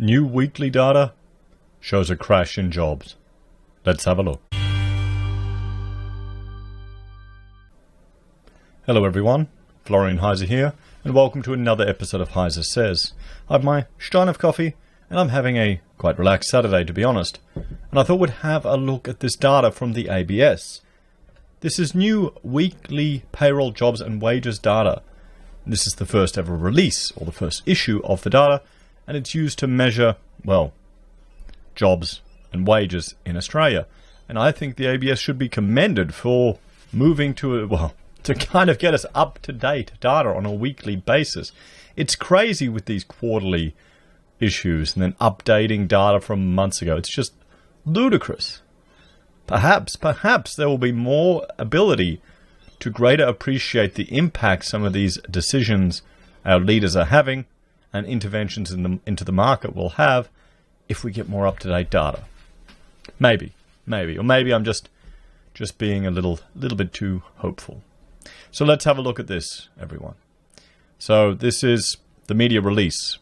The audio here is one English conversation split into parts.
New weekly data shows a crash in jobs. Let's have a look. Hello everyone, Florian.heise here, and welcome to another episode of HeiseSays. I have my stein of coffee, and I'm having a quite relaxed Saturday, to be honest. And I thought we'd have a look at this data from the ABS. This is new weekly payroll jobs and wages data. This is the first ever release, or the first issue of the data, and it's used to measure, well, jobs and wages in Australia. And I think the ABS should be commended for moving to kind of get us up-to-date data on a weekly basis. It's crazy with these quarterly issues and then updating data from months ago. It's just ludicrous. Perhaps there will be more ability to greater appreciate the impact some of these decisions our leaders are having and interventions into the market will have if we get more up-to-date data. Maybe. Or maybe I'm just being a little bit too hopeful. So let's have a look at this, everyone. So this is the media release,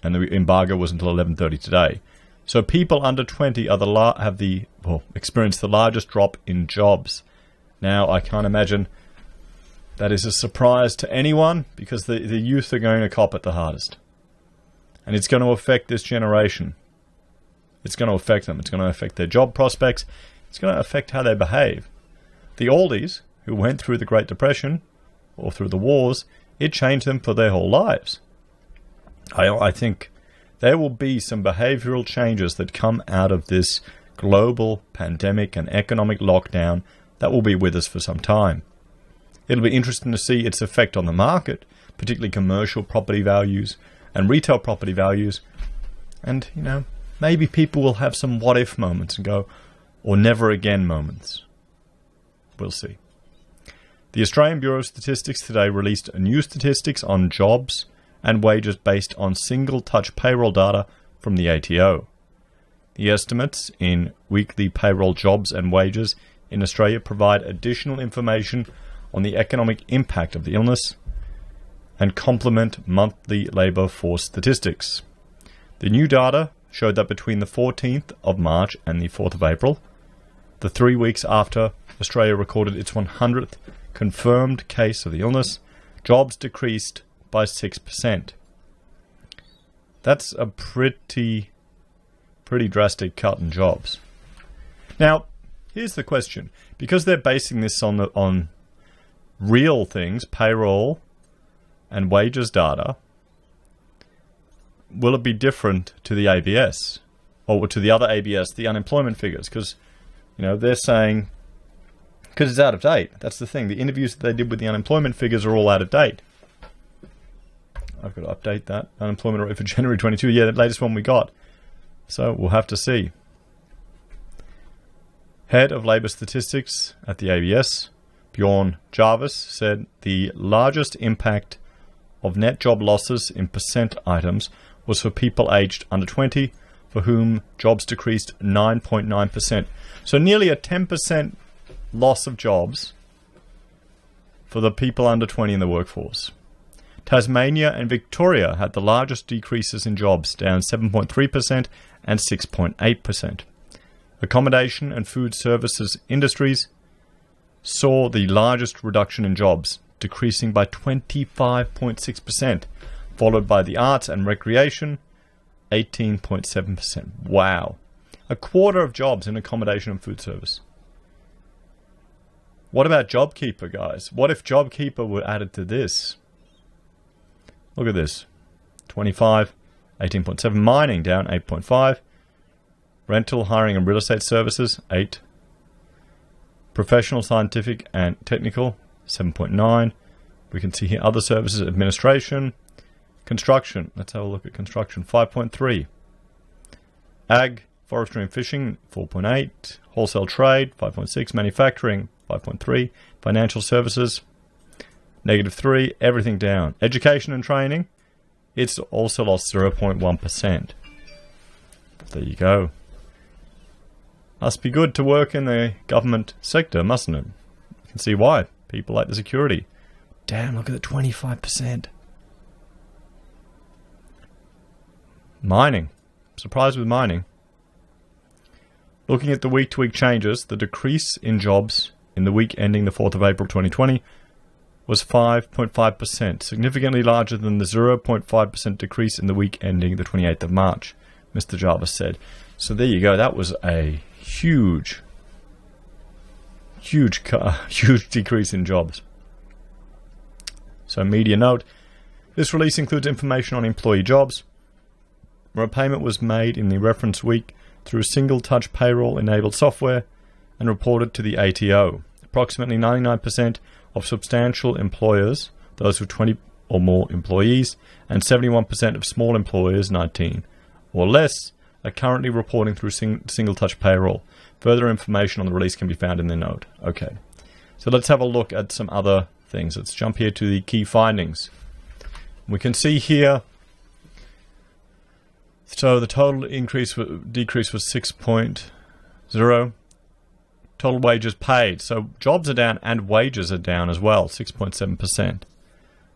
and the embargo was until 11:30 today. So people under 20 are experienced the largest drop in jobs. Now, I can't imagine that is a surprise to anyone, because the youth are going to cop it the hardest. And it's going to affect this generation. It's going to affect them. It's going to affect their job prospects. It's going to affect how they behave. The oldies, who went through the Great Depression, or through the wars, it changed them for their whole lives. I think there will be some behavioral changes that come out of this global pandemic and economic lockdown that will be with us for some time. It'll be interesting to see its effect on the market, particularly commercial property values and retail property values. And, maybe people will have some what-if moments and go, or never again moments. We'll see. The Australian Bureau of Statistics today released new statistics on jobs and wages based on single-touch payroll data from the ATO. The estimates in weekly payroll jobs and wages in Australia provide additional information on the economic impact of the illness and complement monthly labour force statistics. The new data showed that between the 14th of March and the 4th of April, the 3 weeks after Australia recorded its 100th confirmed case of the illness, jobs decreased by 6%. That's a pretty drastic cut in jobs. Now, here's the question. Because they're basing this on real things, payroll and wages data, will it be different to the ABS or to the other ABS, the unemployment figures? Because, they're saying, because it's out of date. That's the thing. The interviews that they did with the unemployment figures are all out of date. I've got to update that. Unemployment rate for January 22. Yeah, the latest one we got. So we'll have to see. Head of Labour Statistics at the ABS, Bjorn Jarvis, said the largest impact of net job losses in percent items was for people aged under 20, for whom jobs decreased 9.9%. So nearly a 10% loss of jobs for the people under 20 in the workforce. Tasmania and Victoria had the largest decreases in jobs, down 7.3% and 6.8%. Accommodation and food services industries saw the largest reduction in jobs, decreasing by 25.6%, followed by the arts and recreation, 18.7%. Wow. A quarter of jobs in accommodation and food service. What about JobKeeper, guys? What if JobKeeper were added to this? Look at this. 25, 18.7. Mining down 8.5. Rental, hiring and real estate services, 8. Professional, scientific and technical, 7.9. We can see here other services, administration, construction. Let's have a look at construction, 5.3. Ag, forestry and fishing, 4.8. Wholesale trade, 5.6. Manufacturing, 5.3. Financial services, -3. Everything down. Education and training, it's also lost 0.1%. There you go. Must be good to work in the government sector, mustn't it? You can see why. People like the security. Damn, look at the 25%. Mining. Surprised with mining. Looking at the week-to-week changes, the decrease in jobs in the week ending the 4th of April 2020 was 5.5%, significantly larger than the 0.5% decrease in the week ending the 28th of March, Mr. Jarvis said. So there you go. That was a huge decrease in jobs. So media note, this release includes information on employee jobs, where a payment was made in the reference week through single-touch payroll-enabled software and reported to the ATO. Approximately 99% of substantial employers, those with 20 or more employees, and 71% of small employers, 19 or less, are currently reporting through single-touch payroll. Further information on the release can be found in the note. Okay, so let's have a look at some other things. Let's jump here to the key findings. We can see here, so the total decrease was 6.0. Total wages paid. So jobs are down and wages are down as well, 6.7%.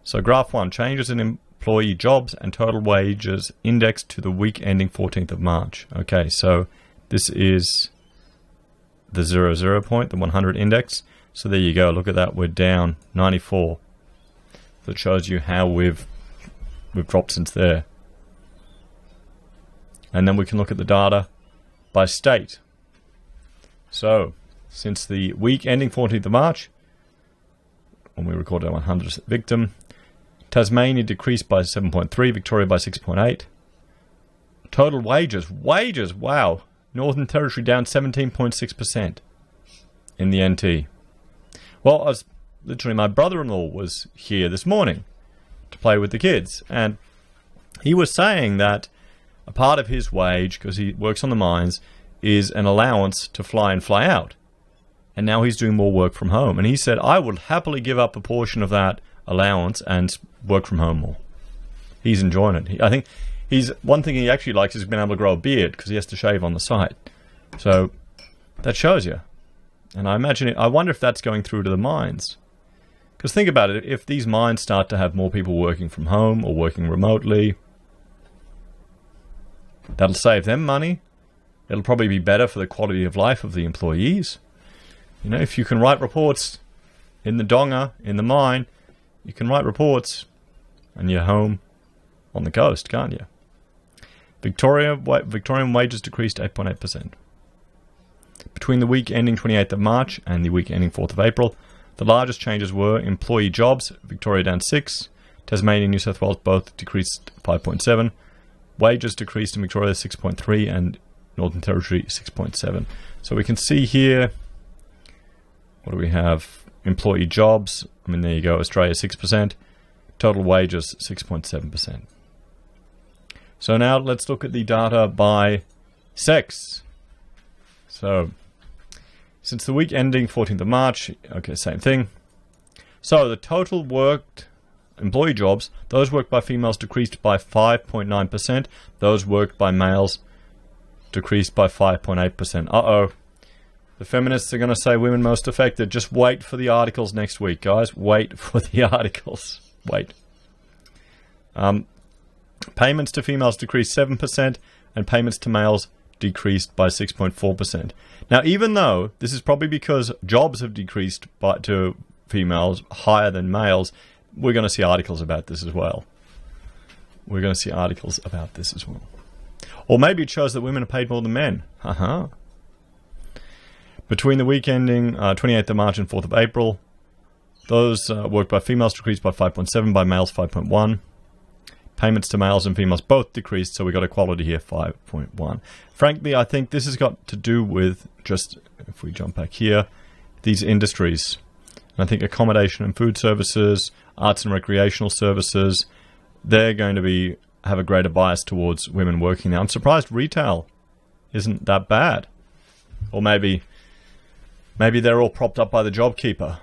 So graph 1, changes in employee jobs and total wages indexed to the week ending 14th of March. Okay, so this is the 00 point, the 100 index. So there you go. Look at that. We're down 94. So it shows you how we've dropped since there. And then we can look at the data by state. So since the week ending 14th of March, when we recorded our 100th victim, Tasmania decreased by 7.3, Victoria by 6.8. Total wages, wow. Northern Territory down 17.6% in the NT. Well, my brother-in-law was here this morning to play with the kids, and he was saying that a part of his wage, because he works on the mines, is an allowance to fly in, fly out. And now he's doing more work from home. And he said, I would happily give up a portion of that allowance and work from home more. He's enjoying it. I think one thing he actually likes is being able to grow a beard, because he has to shave on the side. So that shows you. And I wonder if that's going through to the mines. Because think about it, if these mines start to have more people working from home or working remotely, that'll save them money. It'll probably be better for the quality of life of the employees. You know, if you can write reports in the donga, in the mine, you can write reports and you're home on the coast, can't you? Victorian wages decreased 8.8%. Between the week ending 28th of March and the week ending 4th of April, the largest changes were employee jobs, Victoria down 6, Tasmania and New South Wales both decreased 5.7, wages decreased in Victoria 6.3 and Northern Territory 6.7. So we can see here, what do we have? Employee jobs, there you go, Australia 6%, total wages 6.7%. So now let's look at the data by sex. So since the week ending 14th of March, okay, same thing. So the total worked employee jobs, those worked by females decreased by 5.9%. Those worked by males decreased by 5.8%. Uh-oh. The feminists are going to say women most affected. Just wait for the articles next week, guys. Wait for the articles. Wait. Payments to females decreased 7% and payments to males decreased by 6.4%. Now, even though this is probably because jobs have decreased to females higher than males, we're going to see articles about this as well. Or maybe it shows that women are paid more than men. Haha. Between the week ending 28th of March and 4th of April, those worked by females decreased by 5.7, by males 5.1. Payments to males and females both decreased, so we got equality here, 5.1. Frankly, I think this has got to do with just, if we jump back here, these industries. And I think accommodation and food services, arts and recreational services, they're going to have a greater bias towards women working there. I'm surprised retail isn't that bad. Or maybe they're all propped up by the JobKeeper.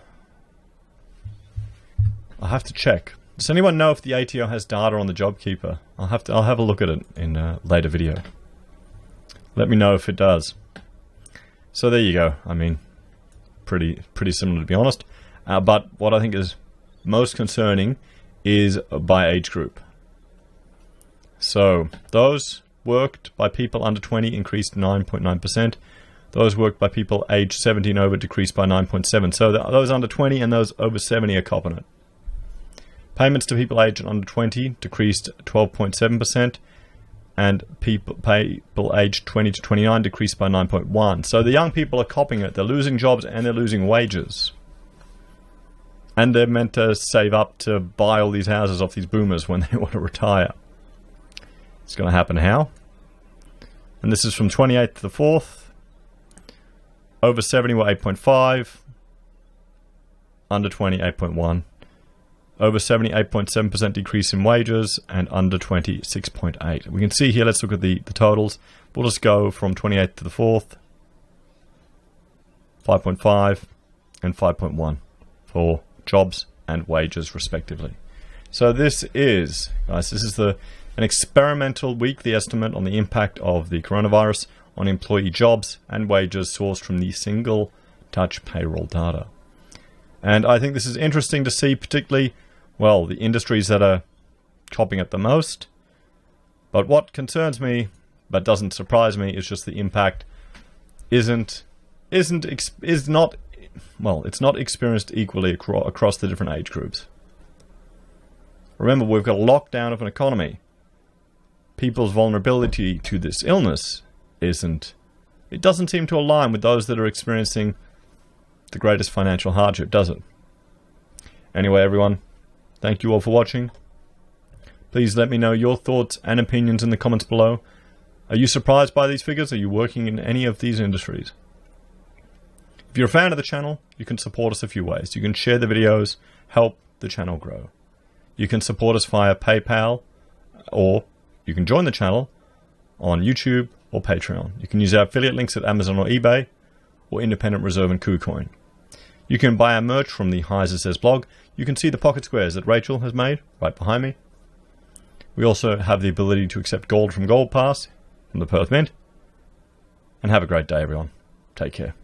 I'll have to check. Does anyone know if the ATO has data on the JobKeeper? I'll have a look at it in a later video. Let me know if it does. So there you go. Pretty similar, to be honest. But what I think is most concerning is by age group. So those worked by people under 20 increased 9.9%. Those worked by people aged 17 over decreased by 9.7%. So those under 20 and those over 70 are copping it. Payments to people aged under 20 decreased 12.7%. And people aged 20 to 29 decreased by 9.1%. So the young people are copying it. They're losing jobs and they're losing wages. And they're meant to save up to buy all these houses off these boomers when they want to retire. It's going to happen how? And this is from 28th to the 4th. Over 70 were 8.5. Under 20, 8.1. Over 70, 8.7% decrease in wages, and under 20, 6.8. We can see here, let's look at the totals. We'll just go from 28th to the 4th, 5.5 and 5.1 for jobs and wages, respectively. So this is, guys, this is an experimental weekly estimate on the impact of the coronavirus on employee jobs and wages sourced from the single touch payroll data. And I think this is interesting to see, particularly, well, the industries that are copying it the most. But what concerns me, but doesn't surprise me, is just the impact is not experienced equally across the different age groups. Remember, we've got a lockdown of an economy. People's vulnerability to this illness doesn't seem to align with those that are experiencing the greatest financial hardship, does it? Anyway, everyone, thank you all for watching. Please let me know your thoughts and opinions in the comments below. Are you surprised by these figures? Are you working in any of these industries? If you're a fan of the channel, you can support us a few ways. You can share the videos, help the channel grow. You can support us via PayPal, or you can join the channel on YouTube or Patreon. You can use our affiliate links at Amazon or eBay, or Independent Reserve and Kucoin. You can buy our merch from the HeiseSays blog. You can see the pocket squares that Rachel has made right behind me. We also have the ability to accept gold from Gold Pass from the Perth Mint. And have a great day, everyone. Take care.